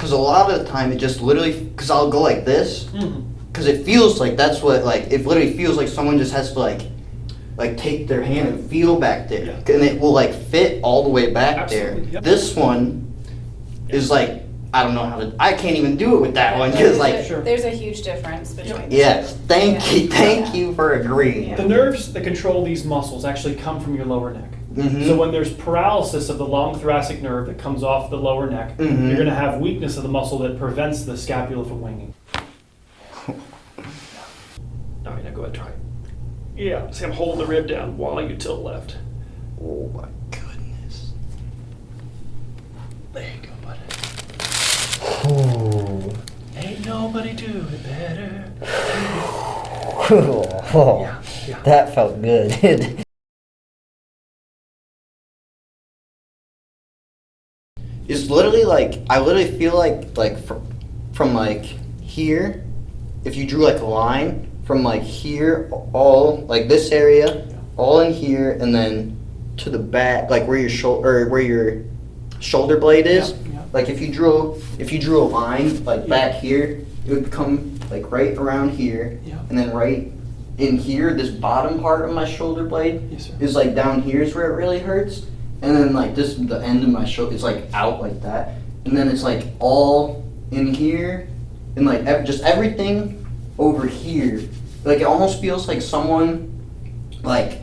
Because a lot of the time it just literally, because I'll go like this, because it feels like that's what, like, it literally feels like someone just has to, like take their hand and feel back there. And it will, like, fit all the way back there. Yep. This one is, like, I don't know how to, I can't even do it with that one, because, like, there's a huge difference between the yes, two. thank you for agreeing. Yeah. The nerves that control these muscles actually come from your lower neck. Mhm. So when there's paralysis of the long thoracic nerve that comes off the lower neck, Mhm. you're going to have weakness of the muscle that prevents the scapula from winging. All right, now go ahead, try it. Yeah, see, I'm holding the rib down while you tilt left. Oh my goodness. There you go, bud. Ooh. Ain't nobody do it better. Oh, Yeah. that felt good. It's literally like, I literally feel like from like here, if you drew like a line from like here, all like this area, all in here, and then to the back, like where your shoulder blade is. Yeah. Like if you drew a line like back here, it would come like right around here, Yeah. and then right in here, this bottom part of my shoulder blade Yes, sir. is like down here is where it really hurts. And then like this, the end of my shoulder is like out like that. And then it's like all in here and like just everything over here. Like it almost feels like someone like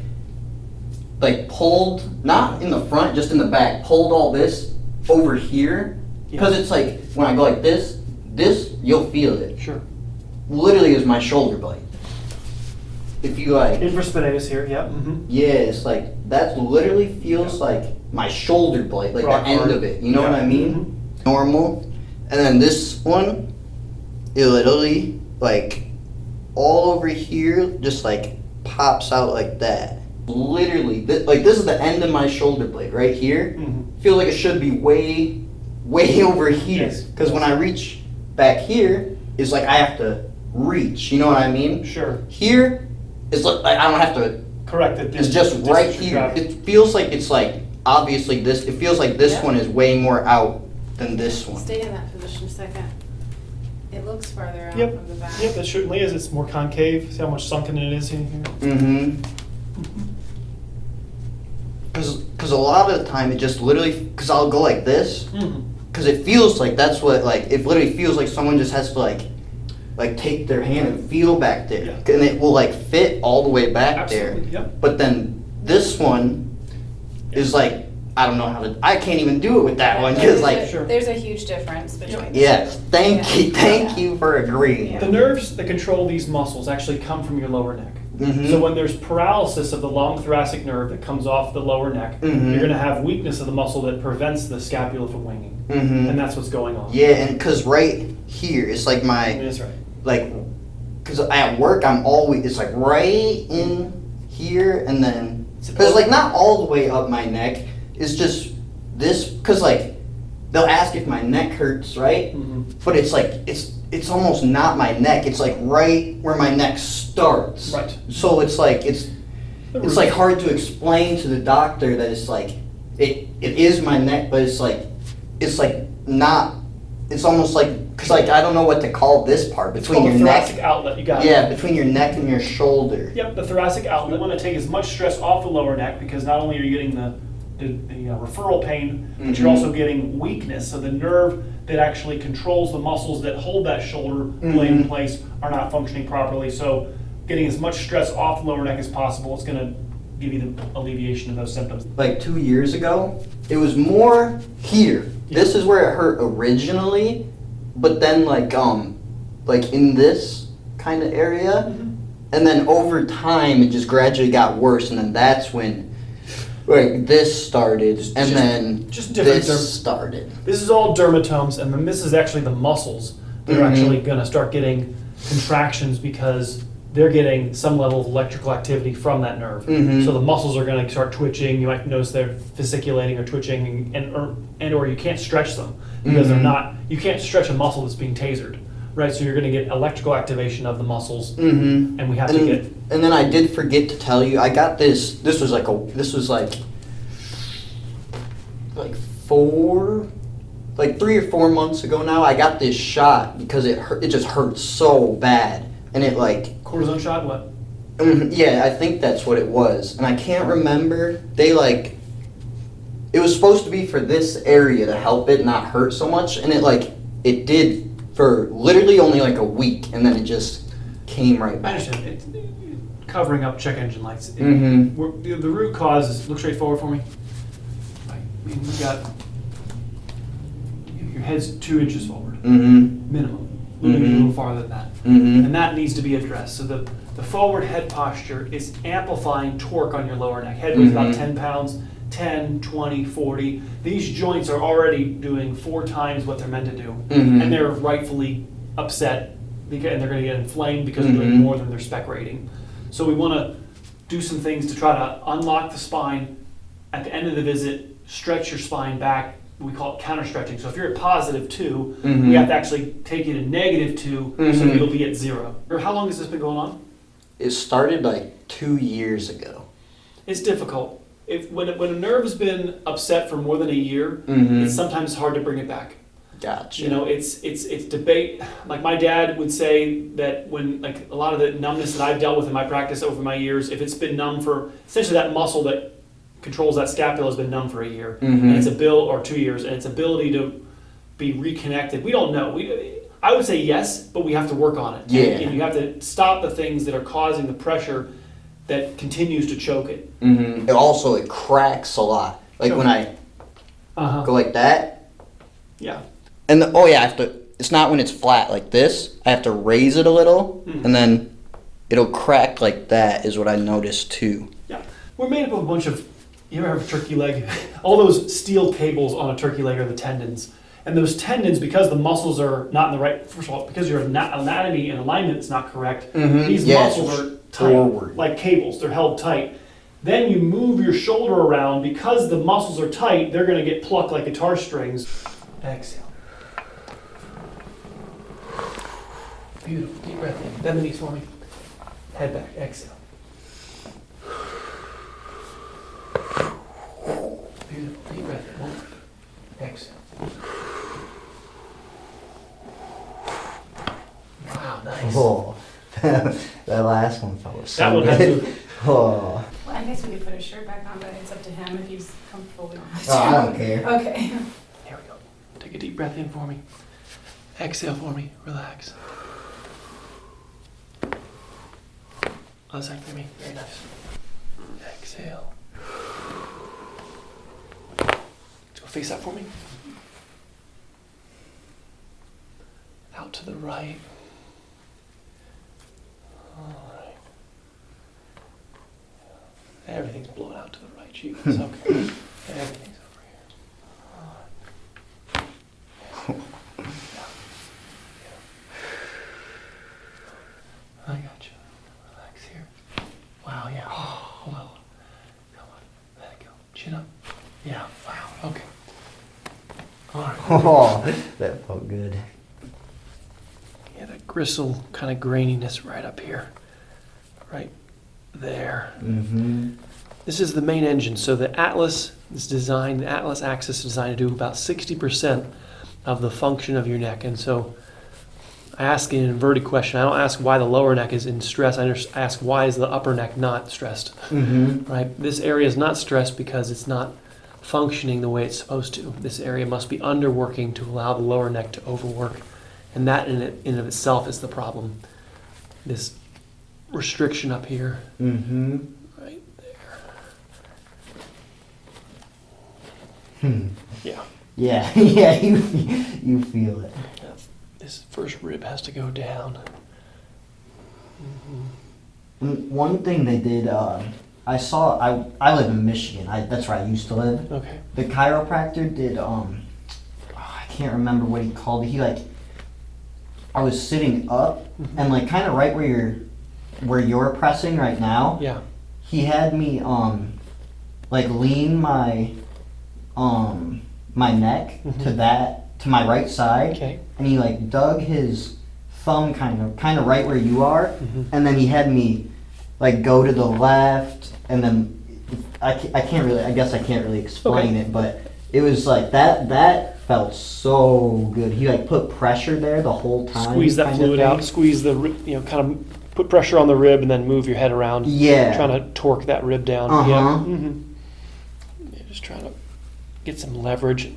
pulled, not in the front, just in the back, pulled all this over here. Because it's like when I go like this, you'll feel it. Sure. Literally is my shoulder blade. If you like, Infraspinatus here, yeah. yeah, it's like that literally feels like my shoulder blade, like Rock the end hard. of it. You know what I mean? Mhm. Normal. And then this one, it literally like all over here just like pops out like that. Literally, like this is the end of my shoulder blade right here. Feels like it should be way over here. Yes. Because when I reach back here, it's like I have to reach. You know what I mean? Sure. Here, it's like I don't have to. Correct. It's just right here. It feels like it's like obviously this. It feels like this one is way more out than this one. Stay in that position a second. It looks farther out Yep. from the back. Yep, it certainly is. It's more concave. See how much sunken it is in here? Mm-hmm. Because a lot of the time it just literally, because I'll go like this, because it feels like that's what, like, it literally feels like someone just has to like take their hand and feel back there. Yeah. And it will like fit all the way back Absolutely, there. yep. But then this one is like, I don't know how to, I can't even do it with that one, because like, Sure. There's a huge difference between the yes, two. thank you for agreeing. The nerves that control these muscles actually come from your lower neck. Mhm. So when there's paralysis of the long thoracic nerve that comes off the lower neck, Mhm. you're going to have weakness of the muscle that prevents the scapula from winging. Mhm. And that's what's going on. Yeah, and because right here, it's like my, That's right. like, because at work I'm always, it's like right in here, and then, because like not all the way up my neck, it's just this, because like they'll ask if my neck hurts, right? But it's like it's almost not my neck, it's like right where my neck starts. Right. So it's like it's like hard to explain to the doctor that it's like it is my neck, but it's like not, it's almost like, because like I don't know what to call this part It's between called your the neck. thoracic outlet. You got it. Yeah, between your neck and your shoulder. Yep, the thoracic outlet. We want to take as much stress off the lower neck because not only are you getting the referral pain, but you're Mhm. also getting weakness. So the nerve that actually controls the muscles that hold that shoulder blade in Mhm. place are not functioning properly. So getting as much stress off the lower neck as possible is going to give you the alleviation of those symptoms. Like 2 years ago, it was more here. This is where it hurt originally, but then like in this kind of area, and then over time it just gradually got worse, and then that's when like this started, and then just different this started. This is all dermatomes, and then this is actually the muscles that are Mhm. actually going to start getting contractions because they're getting some level of electrical activity from that nerve. Mhm. So the muscles are going to start twitching. You might notice they're fasciculating or twitching, and or you can't stretch them because they're Mhm. not. You can't stretch a muscle that's being tasered, right? So you're going to get electrical activation of the muscls, Mm-hmm. and we have to get. And then I did forget to tell you, I got this. This was like like 3 or 4 months ago now, I got this shot because it just hurt so bad. And it like... Cortisone shot, what? Yeah, I think that's what it was. And I can't remember. They like... It was supposed to be for this area to help it not hurt so much. And it did for literally only like a week. And then it just came right I back. understand. It's covering up check engine lights. The root cause is, look straight forward for me. Right. I mean, we've got, your head's 2 inches forward, minimum. Moving a little farther than that. And that needs to be addressed. So the forward head posture is amplifying torque on your lower neck. Head weighs about 10 pounds, 10, 20, 40. These joints are already doing 4 times what they're meant to do. And they're rightfully upset, and they're going to get inflamed because they're doing more than their spec rating. So we want to do some things to try to unlock the spine. At the end of the visit, stretch your spine back. We call it counter stretching. So if you're at positive 2, we have to actually take you to negative 2 so you'll be at 0. Or how long has this been going on? It started like 2 years ago. It's difficult. When a nerve's been upset for more than a year, it's sometimes hard to bring it back. Gotcha. You know, it's debate. Like my dad would say that when like a lot of the numbness that I've dealt with in my practice over my years, if it's been numb for essentially that muscle that controls that scapula has been numb for a year, and it's or 2 years, and its ability to be reconnected. We don't know. I would say yes, but we have to work on it. Yeah. And you have to stop the things that are causing the pressure that continues to choke it. It cracks a lot. Like when I go like that. Yeah. And I have to. It's not when it's flat like this. I have to raise it a little, and then it'll crack like that. Is what I noticed too. Yeah. We're made up of a bunch of. You ever have a turkey leg? All those steel cables on a turkey leg are the tendons. And those tendons, because the muscles are not in the right, first of all, because your anatomy and alignment is not correct, these muscles are tight, forward. like cables. They're held tight. Then you move your shoulder around. Because the muscles are tight, they're going to get plucked like guitar strings. Exhale. Beautiful. Deep breath in. Bend the knees for me. Head back. Exhale. Beautiful. Deep breath in. One more. Exhale. Wow, nice. Oh, that last one felt so That one good. had to. Oh. Well, I guess we could put his shirt back on, but it's up to him if he's comfortable. We don't have to. Oh, I don't care. Okay. Here we go. Take a deep breath in for me. Exhale for me. Relax. Other side for me. Very nice. Exhale. Go face up for me. Out to the right. All right. Everything's blown out to the right cheek. It's okay. Everything's over here. All right. I got you. Relax here. Wow, yeah. Hold on. Come on. Let it go. Chin up. Yeah. Wow. Okay. All right. Oh, that felt good. Yeah, that gristle kind of graininess right up here. Right there. This is the main engine. So the Atlas is designed, the Atlas axis is designed to do about 60% of the function of your neck. And so I ask an inverted question. I don't ask why the lower neck is in stress. I just ask why is the upper neck not stressed. Right? This area is not stressed because it's not functioning the way it's supposed to. This area must be underworking to allow the lower neck to overwork. And that in of itself is the problem. This restriction up here. Right there. Yeah. Yeah, yeah, you feel it. Yeah. This first rib has to go down. One thing they did, I saw, I live in Michigan. That's where I used to live. Okay. The chiropractor did, I can't remember what he called it. I was sitting up and like kind of right where you're pressing right now. Yeah. He had me like lean my my neck to my right side. Okay. And he like dug his thumb kind of right where you are, and then he had me like go to the left, and then I guess I can't really explain it, but it was like that felt so good. He like put pressure there the whole time. Squeeze that kind of fluid thing. out. Squeeze the kind of put pressure on the rib and then move your head around. Yeah. Trying to torque that rib down. Uh-huh. Yeah. Yeah, just trying to get some leverage.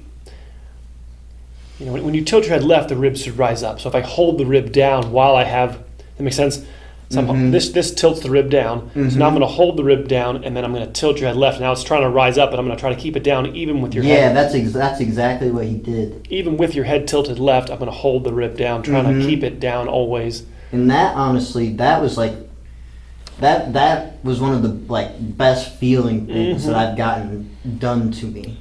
When you tilt your head left, the ribs should rise up. So if I hold the rib down while I have, that makes sense? So this tilts the rib down. So now I'm going to hold the rib down, and then I'm going to tilt your head left. Now it's trying to rise up, and I'm going to try to keep it down even with your head. Yeah, that's exactly what he did. Even with your head tilted left, I'm going to hold the rib down, trying to keep it down always. And that, honestly, that was like, that was one of the like best feeling things that I've gotten done to me.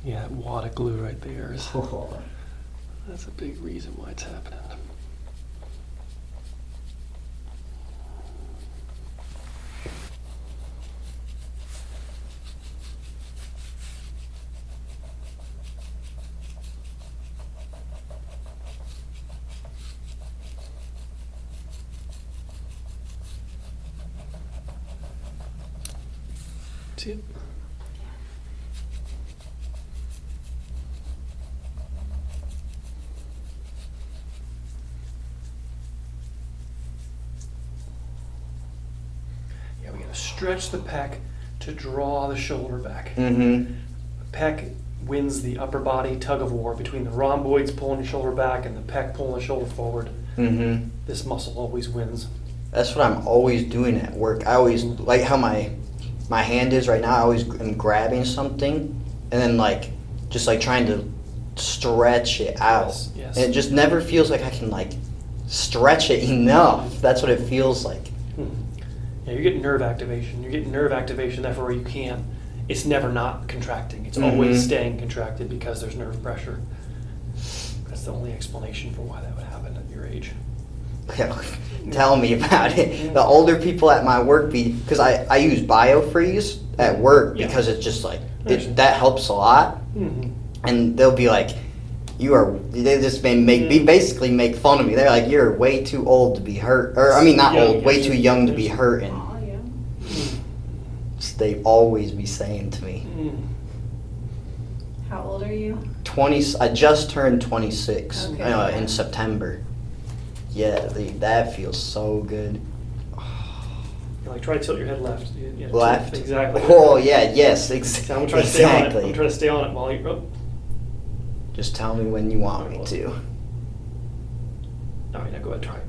Yeah, that wad of glue right there is. That's a big reason why it's happening. See it? Yeah, we gotta stretch the pec to draw the shoulder back. The pec wins the upper body tug of war between the rhomboids pulling the shoulder back and the pec pulling the shoulder forward. This muscle always wins. That's what I'm always doing at work. I always like how my hand is right now. I always am grabbing something and then like just like trying to stretch it out. Yes. And it just never feels like I can like stretch it enough. That's what it feels like. Yeah, you're getting nerve activation. You're getting nerve activation everywhere you can. It's never not contracting. It's always staying contracted because there's nerve pressure. That's the only explanation for why that would happen at your age. Tell me about it. The older people at my work, because I use BioFreeze at work because it's just like, that helps a lot. And they'll be like, they just basically make fun of me. They're like, you're way too old to be hurt. Or, I mean, not old, way too young to be hurting. They always be saying to me. How old are you? 20. I just turned 26 Okay. in September. Yeah, that feels so good. Like try to tilt your head left. Yeah, Left? Exactly. Oh, yeah, yes, So I'm gonna try to stay on it. exactly. I'm trying to stay on it while you. Oh. Just tell me when you want me to. All right, now go ahead, try.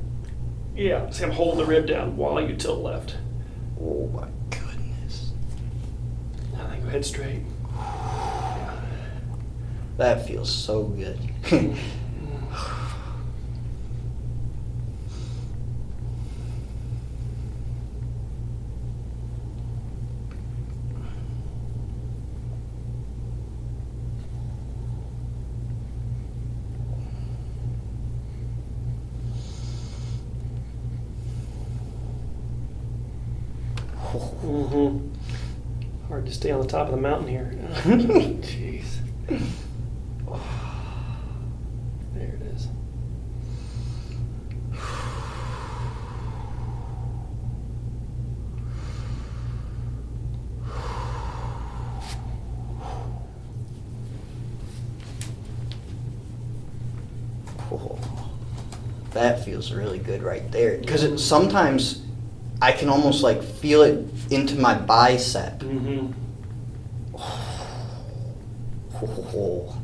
Yeah, see, I'm holding the rib down while you tilt left. Oh my goodness. Now then go head straight. That feels so good. Hard to stay on the top of the mountain here. Jeez. There it is. Oh, that feels really good right there. Because sometimes I can almost like feel it into my bicep. Oh,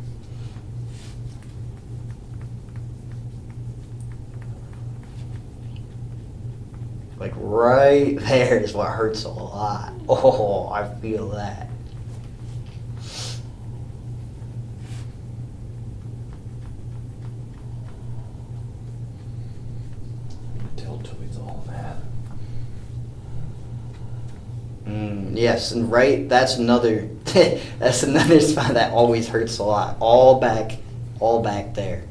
Like right there is what hurts a lot. Oh, I feel that. Deltoids, all that. Yes, and right, that's another that's another spot that always hurts a lot. All back there.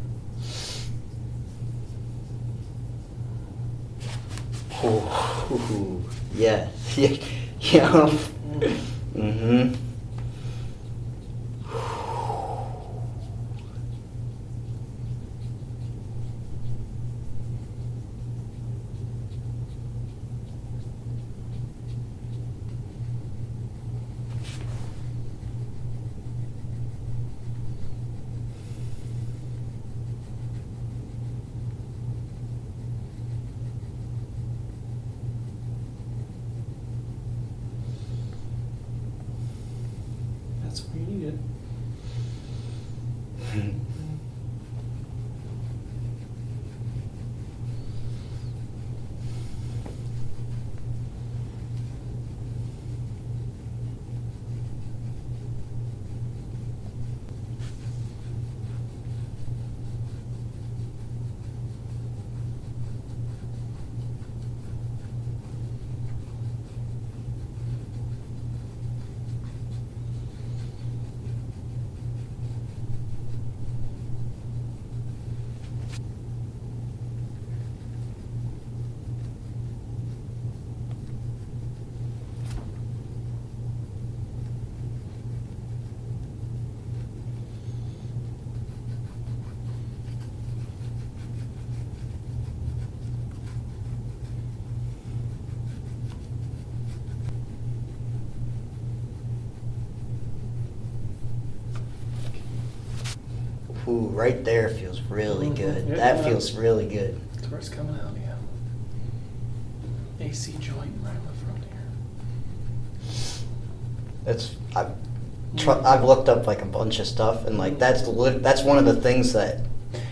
Ooh, yeah. Yeah. Mm-hmm. That's where you need it. Ooh, right there feels really good. Yeah, That yeah. feels really good. That's where it's coming out, yeah. AC joint right in the front here. I've looked up like a bunch of stuff, and like that's one of the things that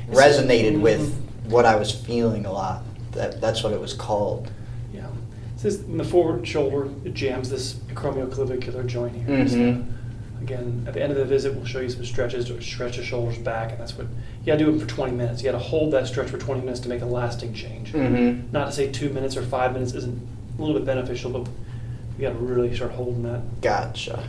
resonated with what I was feeling a lot. That's what it was called. Yeah. It says in the forward shoulder, it jams this acromioclavicular joint here. Mhm. So, again, at the end of the visit, we'll show you some stretches to stretch the shoulders back, and that's what you gotta do it for 20 minutes. You gotta hold that stretch for 20 minutes to make a lasting change. Mm-hmm. Not to say 2 minutes or 5 minutes isn't a little bit beneficial, but you gotta really start holding that. Gotcha.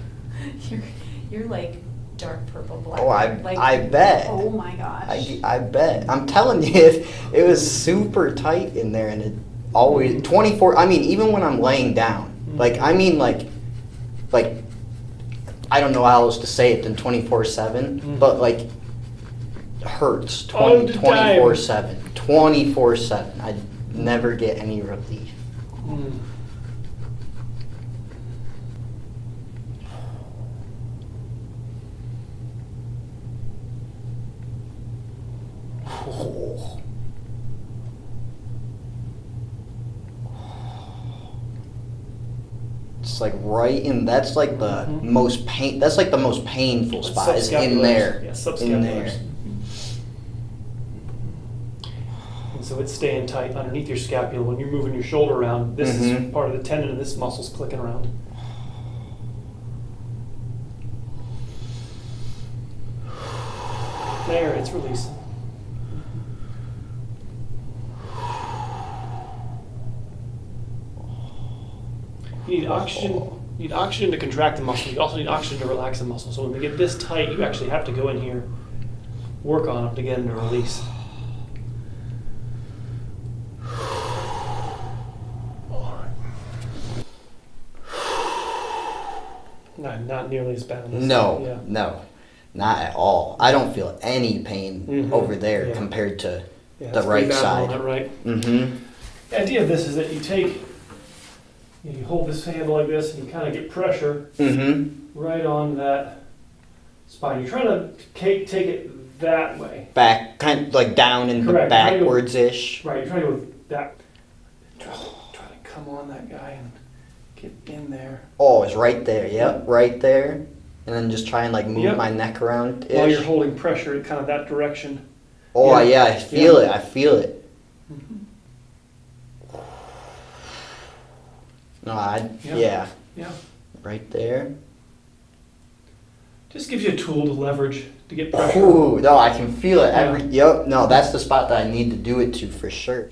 You're like dark purple black. Oh, I like, bet. Oh my gosh. I bet. I'm telling you, it was super tight in there, and it always 24. I mean, even when I'm laying down, like I mean, like I don't know how else to say it than 24/7, but like it hurts All the time. 24/7, 24/7. I never get any relief. Mm. Oh. It's like right in. That's like the most pain. That's like the most painful spot is in there. Yeah, In subscapulars. there. And so it's staying tight underneath your scapula. When you're moving your shoulder around, this is part of the tendon and this muscle's clicking around. There, it's releasing. You need oxygen. You need oxygen to contract the muscle. You also need oxygen to relax the muscle. So when they get this tight, you actually have to go in here, work on them to get them to release. Not nearly as bad. As No, yeah. no, not at all. I don't feel any pain over there compared to Yeah, the it's right pretty bad side. on that right. Mm-hmm. The idea of this is that you hold this handle like this, and you kind of get pressure Mm-hmm. right on that spine. You're trying to take it that way. Back, kind of like down in Correct. the backwards-ish. Right, you're trying to go that. Try to come on that guy and get in there. Oh, it's right there. Yep, right there. And then just try and like move Yep. my neck around. While you're holding pressure in kind of that direction. Oh Yeah. yeah, I feel Yeah. it. I feel it. Mhm. No, Yeah. yeah, right there. Just gives you a tool to leverage to get pressure. Ooh, no, I can feel it. Yeah. Yep, no, that's the spot that I need to do it to for sure.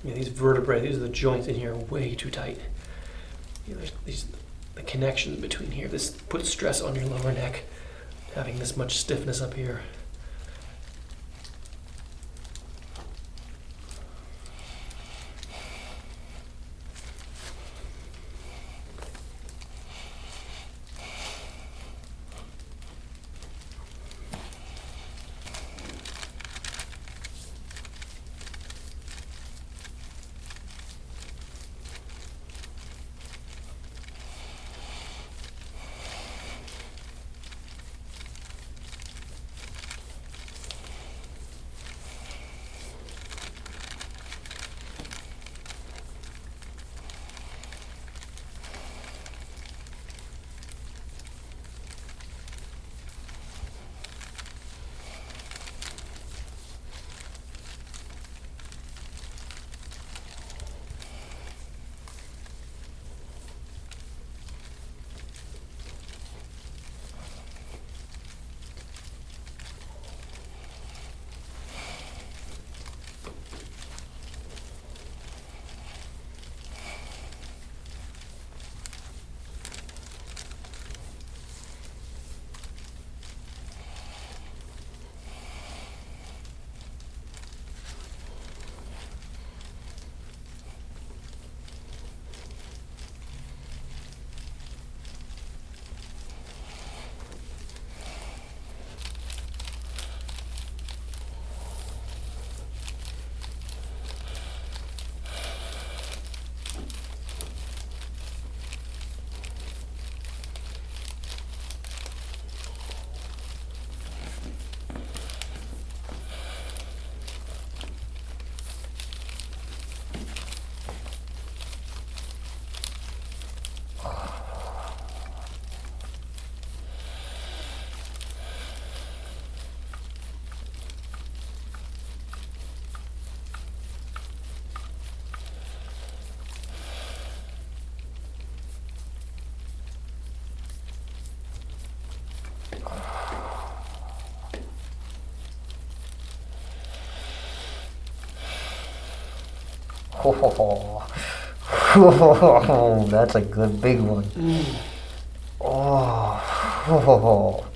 Yeah, these vertebrae, these are the joints in here, are way too tight. You know, the connection between here, this puts stress on your lower neck, having this much stiffness up here. Oh, that's a good big one. Oh.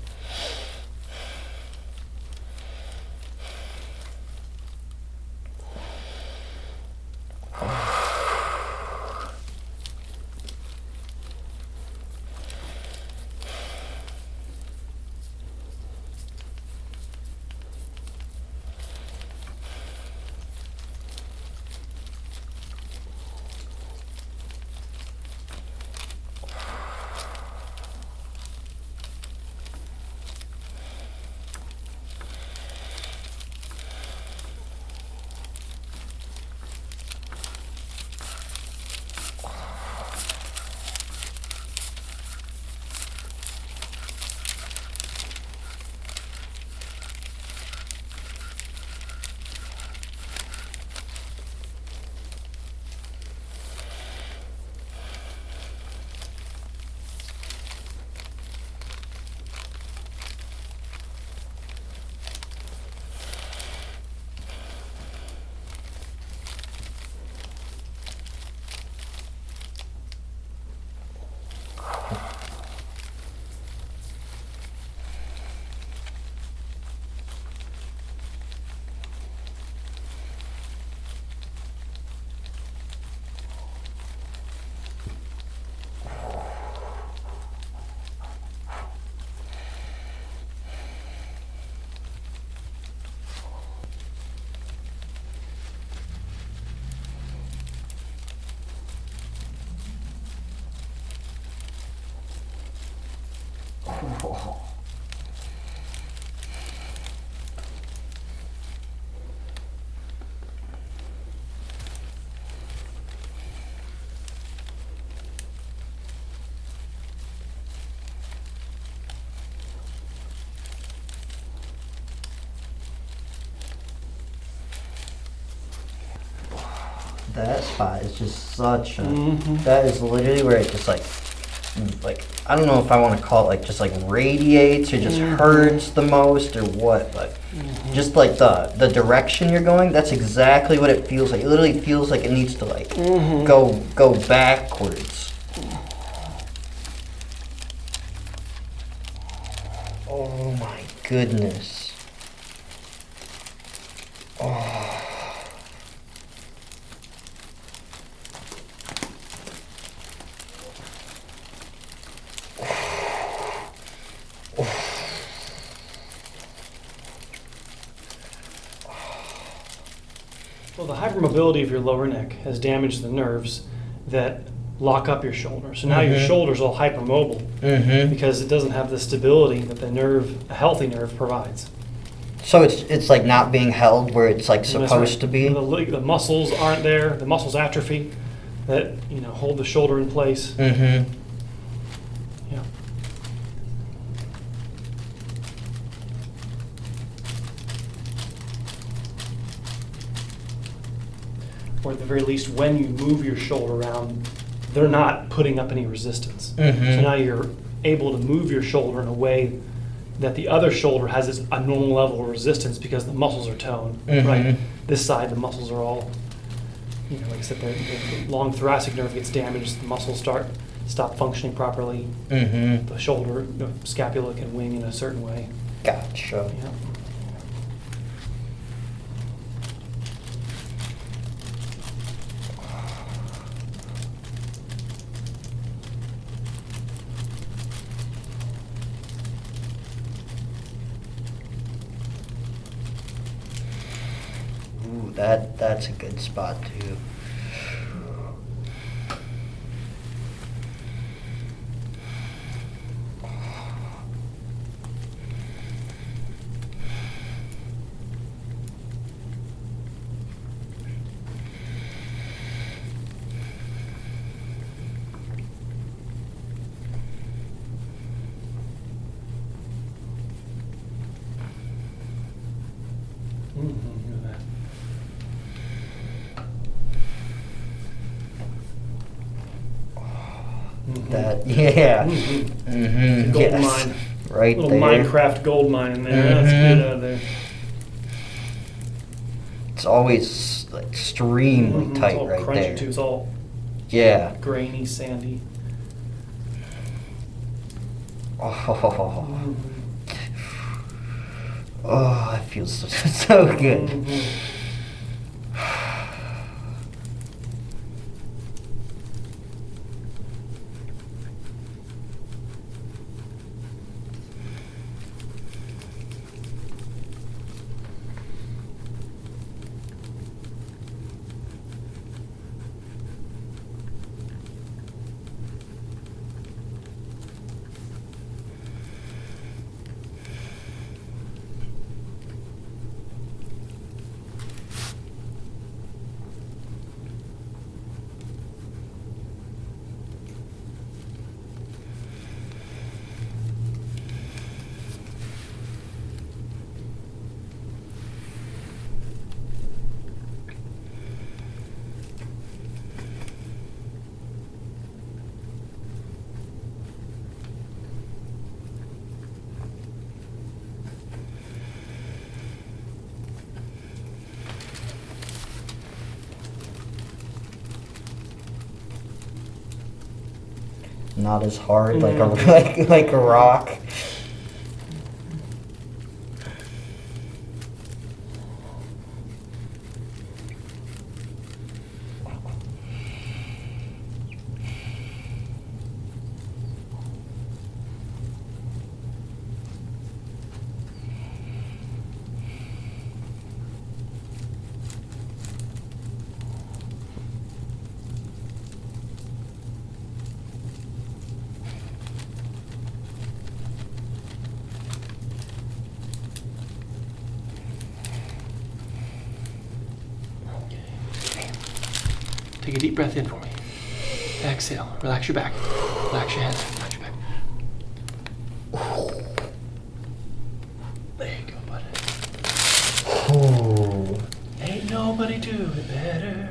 That spot is just such a, Mhm. that is literally where it just like, I don't know if I want to call it like just like radiates or just hurts the most or what, but just like the direction you're going, that's exactly what it feels like. It literally feels like it needs to like go backwards. Oh my goodness. Oh. Well, the hypermobility of your lower neck has damaged the nerves that lock up your shoulder. So now your shoulder's all hypermobile because it doesn't have the stability that the nerve, a healthy nerve, provides. So it's like not being held where it's like And that's supposed right. to be. The muscles aren't there. The muscles atrophy that hold the shoulder in place. Yeah. Or at the very least, when you move your shoulder around, they're not putting up any resistance. So now you're able to move your shoulder in a way that the other shoulder has a normal level of resistance because the muscles are toned, right? This side, the muscles are all, like I said, the long thoracic nerve gets damaged, the muscles stop functioning properly. The shoulder, the scapula can wing in a certain way. Gotcha. Yeah. Ooh, that's a good spot too. Look at that. That, yeah. The gold Yes. mine. Right Little there. Minecraft gold mine in there. That's good out of there. It's always like extremely It's tight all right crunchy there. too. It's all Yeah. grainy, sandy. Oh. Oh, that feels so good. Not as hard like like a rock. Take a deep breath in for me. Exhale. Relax your back. Relax your hands. Relax your back. There you go, bud. Ooh. Ain't nobody do it better.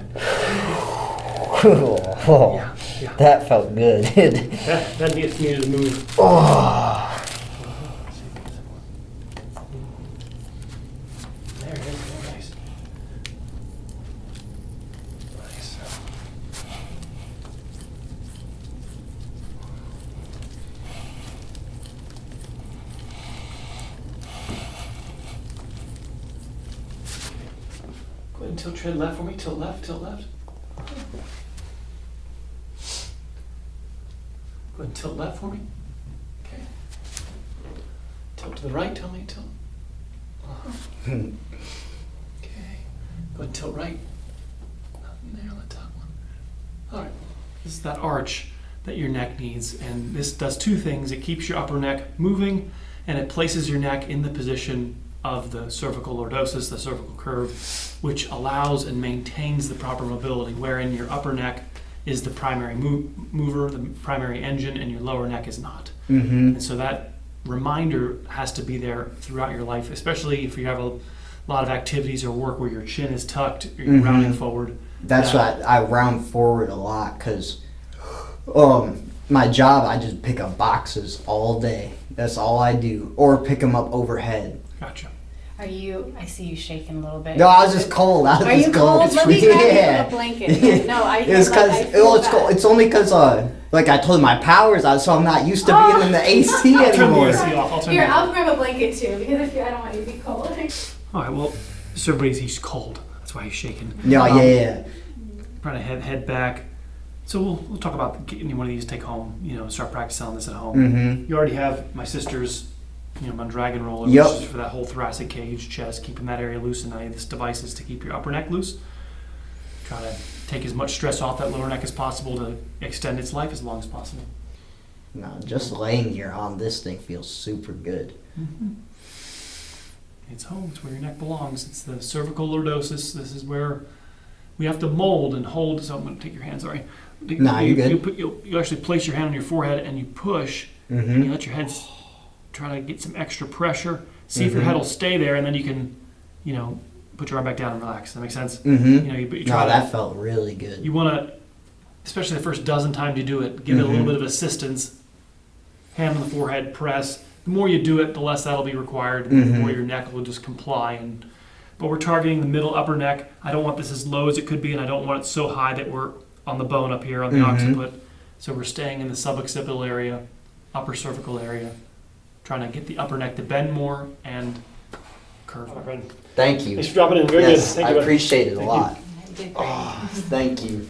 Yeah, yeah. That felt good. That gets me to move. Oh. There it is. Nice. Nice. Go ahead and tilt your head left for me. Tilt left, tilt left. Go ahead and tilt left for me. Okay. Tilt to the right, tell me, tilt. Uh-huh. Okay. Go ahead and tilt right. Nothing there on the top one. All right. This is that arch that your neck needs, and this does two things. It keeps your upper neck moving, and it places your neck in the position of the cervical lordosis, the cervical curve, which allows and maintains the proper mobility, wherein your upper neck is the primary mover, the primary engine, and your lower neck is not. Mm-hmm. And so that reminder has to be there throughout your life, especially if you have a lot of activities or work where your chin is tucked, or you're rounding forward. That's why I round forward a lot, because my job, I just pick up boxes all day. That's all I do. Or pick them up overhead. Gotcha. I see you shaking a little bit. No, I was just cold. Are you cold? Let me grab you a blanket. Yeah, no, It's because it's only because like I told you, my power's out, so I'm not used to being in the AC I'll turn the anymore. AC off. I'll turn Here, the I'll grab a blanket too, because I don't want you to be cold. All right, well, so he's cold. That's why he's shaking. Yeah. Trying to head back. So we'll talk about getting one of these to take home, start practicing on this at home. Mm-hmm. You already have my sister's, my dragon roller, Yep. which is for that whole thoracic cage, chest, keeping that area loose, and now this device is to keep your upper neck loose. Try to take as much stress off that lower neck as possible to extend its life as long as possible. No, just laying here on this thing feels super good. Mm-hmm. It's home. It's where your neck belongs. It's the cervical lordosis. This is where we have to mold and hold. So I'm going to take your hand. Sorry. Nah, you're good. You actually place your hand on your forehead and you push, Mm-hmm. and you let your head try to get some extra pressure. See if your head will stay there, and then you can, put your arm back down and relax. Does that make sense? Mm-hmm. You try No, that felt really good. You want to, especially the first dozen times you do it, give it a little bit of assistance. Hand on the forehead, press. The more you do it, the less that'll be required. The more your neck will just comply. But we're targeting the middle upper neck. I don't want this as low as it could be, and I don't want it so high that we're on the bone up here on the occiput. So we're staying in the suboccipital area, upper cervical area, trying to get the upper neck to bend more and curve. My friend. Thank you. Thanks for dropping in. Very yes, good. Thank I you. appreciate it a Thank lot. You did great. Oh, thank you.